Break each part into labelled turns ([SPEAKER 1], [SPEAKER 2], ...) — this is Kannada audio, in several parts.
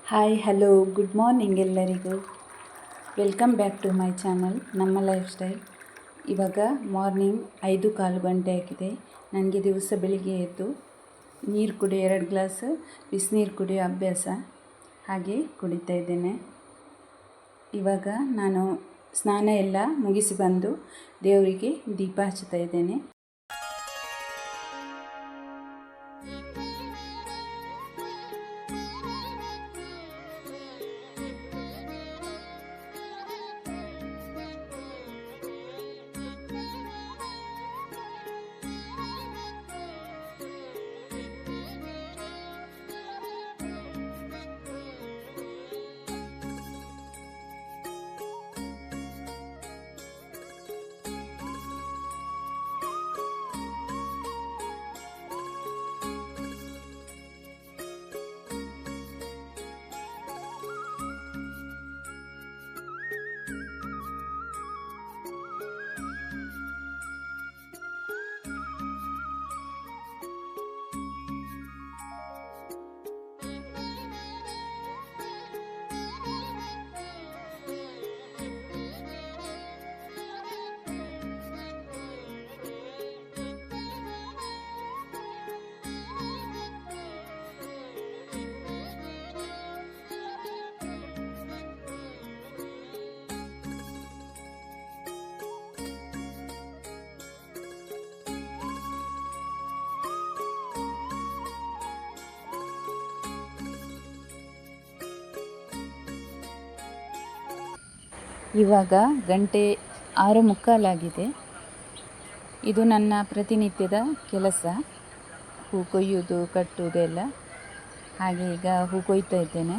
[SPEAKER 1] ಹಾಯ್ ಹಲೋ ಗುಡ್ ಮಾರ್ನಿಂಗ್ ಎಲ್ಲರಿಗೂ. Welcome back to my channel ನಮ್ಮ ಲೈಫ್ ಸ್ಟೈಲ್. ಇವಾಗ ಮಾರ್ನಿಂಗ್ 5:15 ಗಂಟೆ ಆಗಿದೆ. ನನಗೆ ದಿವಸ ಬೆಳಿಗ್ಗೆ ಎದ್ದು ನೀರು ಕುಡಿಯೋ 2 ಗ್ಲಾಸ್ ಬಿಸಿನೀರು ಕುಡಿಯೋ ಅಭ್ಯಾಸ, ಹಾಗೆ ಕುಡಿತಾ ಇದ್ದೇನೆ. ಇವಾಗ ನಾನು ಸ್ನಾನ ಎಲ್ಲ ಮುಗಿಸಿ ಬಂದು ದೇವರಿಗೆ ದೀಪ ಹಚ್ಚುತ್ತಾ ಇದ್ದೇನೆ. ಇವಾಗ ಗಂಟೆ 6:45 ಇದು ನನ್ನ ಪ್ರತಿನಿತ್ಯದ ಕೆಲಸ, ಹೂ ಕೊಯ್ಯುವುದು ಕಟ್ಟುವುದೆಲ್ಲ. ಹಾಗೆ ಈಗ ಹೂ ಕೊಯ್ತಾ ಇದ್ದೇನೆ.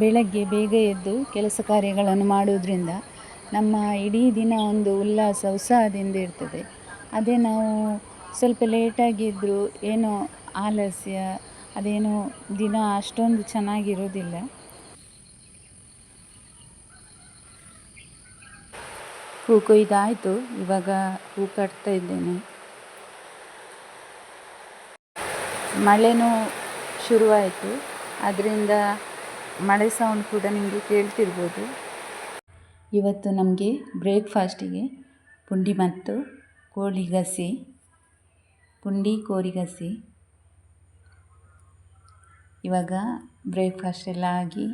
[SPEAKER 1] ಬೆಳಗ್ಗೆ ಬೇಗ ಎದ್ದು ಕೆಲಸ ಕಾರ್ಯಗಳನ್ನು ಮಾಡುವುದರಿಂದ ನಮ್ಮ ಇಡೀ ದಿನ ಒಂದು ಉಲ್ಲಾಸ ಉತ್ಸಾಹದಿಂದ ಇರ್ತದೆ. ಅದೇ ನಾವು ಸ್ವಲ್ಪ ಲೇಟಾಗಿದ್ದರೂ ಏನೋ ಆಲಸ್ಯ, ಅದೇನೋ ದಿನ ಅಷ್ಟೊಂದು ಚೆನ್ನಾಗಿರೋದಿಲ್ಲ. ಹೂ ಕೊಯ್ದಾಯಿತು, ಇವಾಗ ಹೂ ಕಟ್ತಾ ಇದ್ದೇನೆ. ಮಳೆನೂ ಶುರುವಾಯಿತು, ಅದರಿಂದ ಮಳೆ ಸೌಂಡ್ ಕೂಡ ನಿಮಗೆ ಕೇಳ್ತಿರ್ಬೋದು. ಇವತ್ತು ನಮಗೆ ಬ್ರೇಕ್ಫಾಸ್ಟಿಗೆ ಪುಂಡಿ ಮತ್ತು ಕೋಳಿಗಸಿ, ಪುಂಡಿ ಕೋರಿಗಸಿ. ಇವಾಗ ಬ್ರೇಕ್ಫಾಸ್ಟ್ ಎಲ್ಲ ಆಗಿ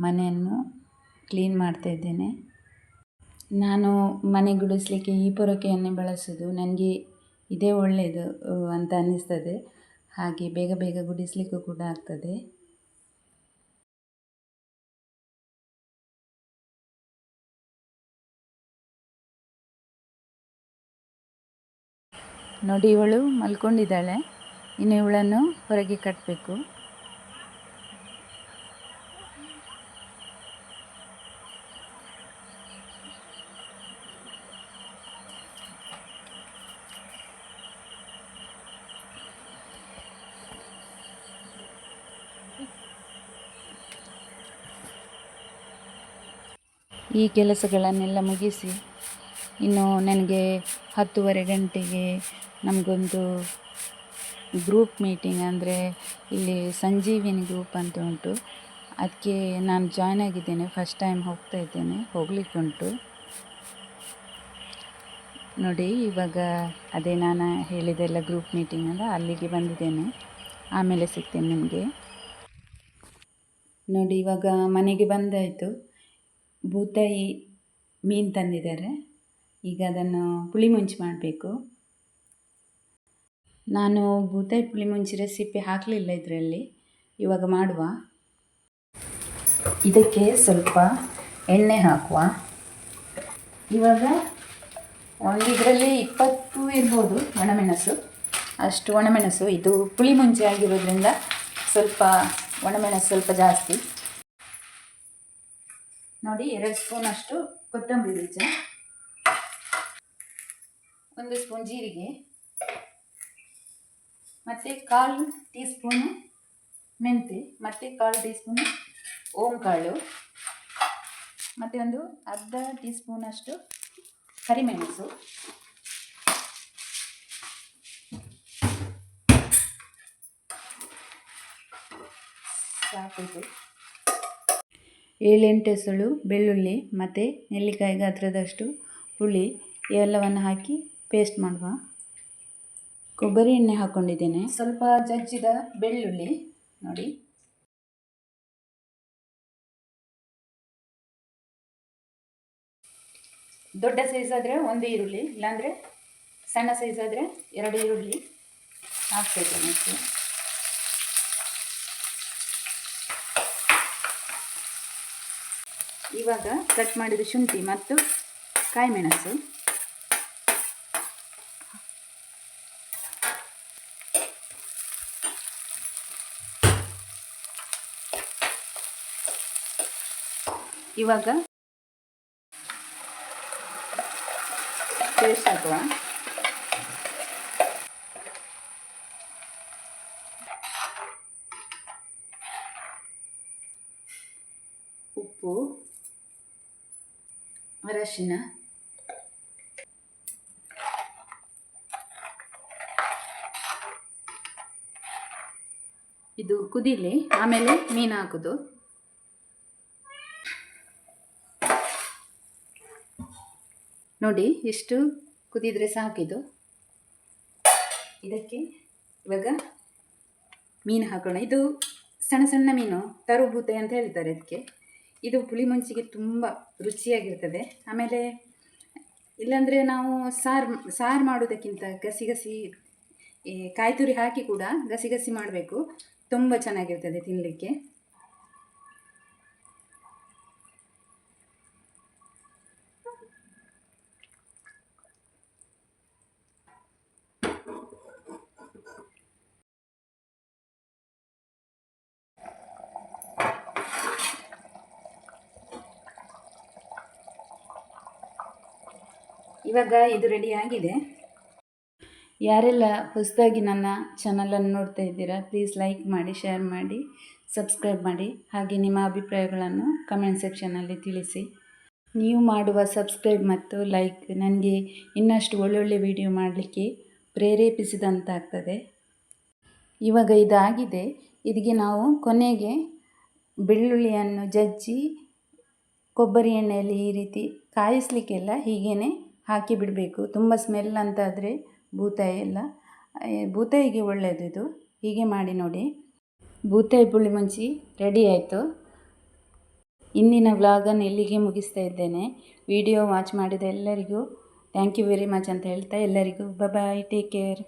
[SPEAKER 1] ಮನೆಯನ್ನು ಕ್ಲೀನ್ ಮಾಡ್ತಾ ಇದ್ದೇನೆ. ನಾನು ಮನೆ ಗುಡಿಸಲಿಕ್ಕೆ ಈ ಪೊರಕೆಯನ್ನೇ ಬಳಸೋದು. ನನಗೆ ಇದೇ ಒಳ್ಳೆಯದು ಅಂತ ಅನ್ನಿಸ್ತದೆ. ಹಾಗೆ ಬೇಗ ಬೇಗ ಗುಡಿಸಲಿಕ್ಕೂ ಕೂಡ ಆಗ್ತದೆ. ನೋಡಿ, ಇವಳು ಮಲ್ಕೊಂಡಿದ್ದಾಳೆ, ಇನ್ನು ಇವಳನ್ನು ಹೊರಗೆ ಕಟ್ಟಬೇಕು. ಈ ಕೆಲಸಗಳನ್ನೆಲ್ಲ ಮುಗಿಸಿ ಇನ್ನು ನನಗೆ 10:30 ಗಂಟೆಗೆ ನಮಗೊಂದು ಗ್ರೂಪ್ ಮೀಟಿಂಗ್, ಅಂದರೆ ಇಲ್ಲಿ ಸಂಜೀವಿನಿ ಗ್ರೂಪ್ ಅಂತ ಉಂಟು, ಅದಕ್ಕೆ ನಾನು ಜಾಯ್ನ್ ಆಗಿದ್ದೇನೆ. ಫಸ್ಟ್ ಟೈಮ್ ಹೋಗ್ತಾ ಇದ್ದೇನೆ, ಹೋಗಲಿಕ್ಕುಂಟು. ನೋಡಿ, ಇವಾಗ ಅದೇ ನಾನು ಹೇಳಿದೆಲ್ಲ ಗ್ರೂಪ್ ಮೀಟಿಂಗ್ ಅಲ್ಲ, ಅಲ್ಲಿಗೆ ಬಂದಿದ್ದೇನೆ. ಆಮೇಲೆ ಸಿಗ್ತೇನೆ ನಿಮಗೆ. ನೋಡಿ, ಇವಾಗ ಮನೆಗೆ ಬಂದಾಯಿತು. ಬೂತಾಯಿ ಮೀನು ತಂದಿದ್ದಾರೆ. ಈಗ ಅದನ್ನು ಪುಳಿ ಮುಂಚಿ ಮಾಡಬೇಕು. ನಾನು ಬೂತಾಯಿ ಪುಳಿ ಮುಂಚಿ ರೆಸಿಪಿ ಹಾಕಲಿಲ್ಲ ಇದರಲ್ಲಿ, ಇವಾಗ ಮಾಡುವ. ಇದಕ್ಕೆ ಸ್ವಲ್ಪ ಎಣ್ಣೆ ಹಾಕುವ. ಇವಾಗ ಒಂದು ಇದರಲ್ಲಿ 20 ಇರ್ಬೋದು ಒಣಮೆಣಸು, ಅಷ್ಟು ಒಣಮೆಣಸು. ಇದು ಪುಳಿ ಮುಂಚಿ ಆಗಿರೋದ್ರಿಂದ ಸ್ವಲ್ಪ ಒಣಮೆಣಸು ಸ್ವಲ್ಪ ಜಾಸ್ತಿ. ನೋಡಿ, 2 ಸ್ಪೂನ್ ಅಷ್ಟು ಕೊತ್ತಂಬರಿ ಬೀಜ, 1 ಸ್ಪೂನ್ ಜೀರಿಗೆ, ಮತ್ತು 1/4 ಟೀ ಸ್ಪೂನು ಮೆಂತೆ, ಮತ್ತು 1/4 ಟೀ ಸ್ಪೂನು ಓಂಕಾಳು, ಮತ್ತು ಒಂದು ಅರ್ಧ ಟೀ ಸ್ಪೂನಷ್ಟು ಕರಿಮೆಣಸು, ಸಾಕು. 7-8 ಎಸಳು ಬೆಳ್ಳುಳ್ಳಿ ಮತ್ತು ನೆಲ್ಲಿಕಾಯಿ ಗಾತ್ರದಷ್ಟು ಹುಳಿ ಎಲ್ಲವನ್ನು ಹಾಕಿ ಪೇಸ್ಟ್ ಮಾಡುವ. ಕೊಬ್ಬರಿ ಎಣ್ಣೆ ಹಾಕ್ಕೊಂಡಿದ್ದೇನೆ. ಸ್ವಲ್ಪ ಜಜ್ಜಿದ ಬೆಳ್ಳುಳ್ಳಿ ನೋಡಿ, ದೊಡ್ಡ ಸೈಜ್ ಆದರೆ 1 ಈರುಳ್ಳಿ, ಇಲ್ಲಾಂದರೆ ಸಣ್ಣ ಸೈಜ್ ಆದರೆ 2 ಈರುಳ್ಳಿ ಹಾಕ್ಬೇಕು ನೆಕ್ಸ್ಟ್. ಇವಾಗ ಕಟ್ ಮಾಡಿದ ಶುಂಠಿ ಮತ್ತು ಕಾಯಿಮೆಣಸು, ಇವಾಗ ಪೇಸ್ಟ್ ಹಾಕುವ. ಉಪ್ಪು, ಅರಶಿನ, ಇದು ಕುದೀಲಿ, ಆಮೇಲೆ ಮೀನು ಹಾಕೋದು. ನೋಡಿ ಎಷ್ಟು ಕುದಿದ್ರೆ ಸಾಕಿದು. ಇದಕ್ಕೆ ಇವಾಗ ಮೀನು ಹಾಕೋಣ. ಇದು ಸಣ್ಣ ಸಣ್ಣ ಮೀನು, ತರುಬೂತೆ ಅಂತ ಹೇಳ್ತಾರೆ ಅದಕ್ಕೆ. ಇದು ಪುಳಿ ಮುಂಚಿಗೆ ತುಂಬ ರುಚಿಯಾಗಿರ್ತದೆ. ಆಮೇಲೆ ಇಲ್ಲಾಂದರೆ ನಾವು ಸಾರು ಮಾಡೋದಕ್ಕಿಂತ ಗಸಿ ಕಾಯಿ ತುರಿ ಹಾಕಿ ಕೂಡ ಗಸಿ ಮಾಡಬೇಕು, ತುಂಬ ಚೆನ್ನಾಗಿರ್ತದೆ ತಿನ್ನಲಿಕ್ಕೆ. ಇವಾಗ ಇದು ರೆಡಿ ಆಗಿದೆ. ಯಾರೆಲ್ಲ ಹೊಸದಾಗಿ ನನ್ನ ಚಾನಲನ್ನು ನೋಡ್ತಾ ಇದ್ದೀರಾ, ಪ್ಲೀಸ್ ಲೈಕ್ ಮಾಡಿ, ಶೇರ್ ಮಾಡಿ, ಸಬ್ಸ್ಕ್ರೈಬ್ ಮಾಡಿ. ಹಾಗೆ ನಿಮ್ಮ ಅಭಿಪ್ರಾಯಗಳನ್ನು ಕಮೆಂಟ್ ಸೆಕ್ಷನಲ್ಲಿ ತಿಳಿಸಿ. ನೀವು ಮಾಡುವ ಸಬ್ಸ್ಕ್ರೈಬ್ ಮತ್ತು ಲೈಕ್ ನನಗೆ ಇನ್ನಷ್ಟು ಒಳ್ಳೊಳ್ಳೆ ವಿಡಿಯೋ ಮಾಡಲಿಕ್ಕೆ ಪ್ರೇರೇಪಿಸಿದಂತಾಗ್ತದೆ. ಇವಾಗ ಇದಾಗಿದೆ. ಇದಕ್ಕೆ ನಾವು ಕೊನೆಗೆ ಬೆಳ್ಳುಳ್ಳಿಯನ್ನು ಜಜ್ಜಿ ಕೊಬ್ಬರಿ ಎಣ್ಣೆಯಲ್ಲಿ ಈ ರೀತಿ ಕಾಯಿಸಲಿಕ್ಕೆಲ್ಲ ಹೀಗೇ ಹಾಕಿ ಬಿಡಬೇಕು. ತುಂಬ ಸ್ಮೆಲ್ ಅಂತಾದರೆ ಬೂತಾಯಿ ಎಲ್ಲ, ಬೂತಾಯಿಗೆ ಒಳ್ಳೆಯದು ಇದು. ಹೀಗೆ ಮಾಡಿ ನೋಡಿ. ಬೂತಾಯಿ ಪುಳಿ ಮುಂಚಿ ರೆಡಿ ಆಯಿತು. ಇಂದಿನ ವ್ಲಾಗನ್ನು ಇಲ್ಲಿಗೆ ಮುಗಿಸ್ತಾ ಇದ್ದೇನೆ. ವಿಡಿಯೋ ವಾಚ್ ಮಾಡಿದ ಎಲ್ಲರಿಗೂ ಥ್ಯಾಂಕ್ ಯು ವೆರಿ ಮಚ್ ಅಂತ ಹೇಳ್ತಾ ಎಲ್ಲರಿಗೂ ಬಾಯ್, ಟೇಕ್ ಕೇರ್.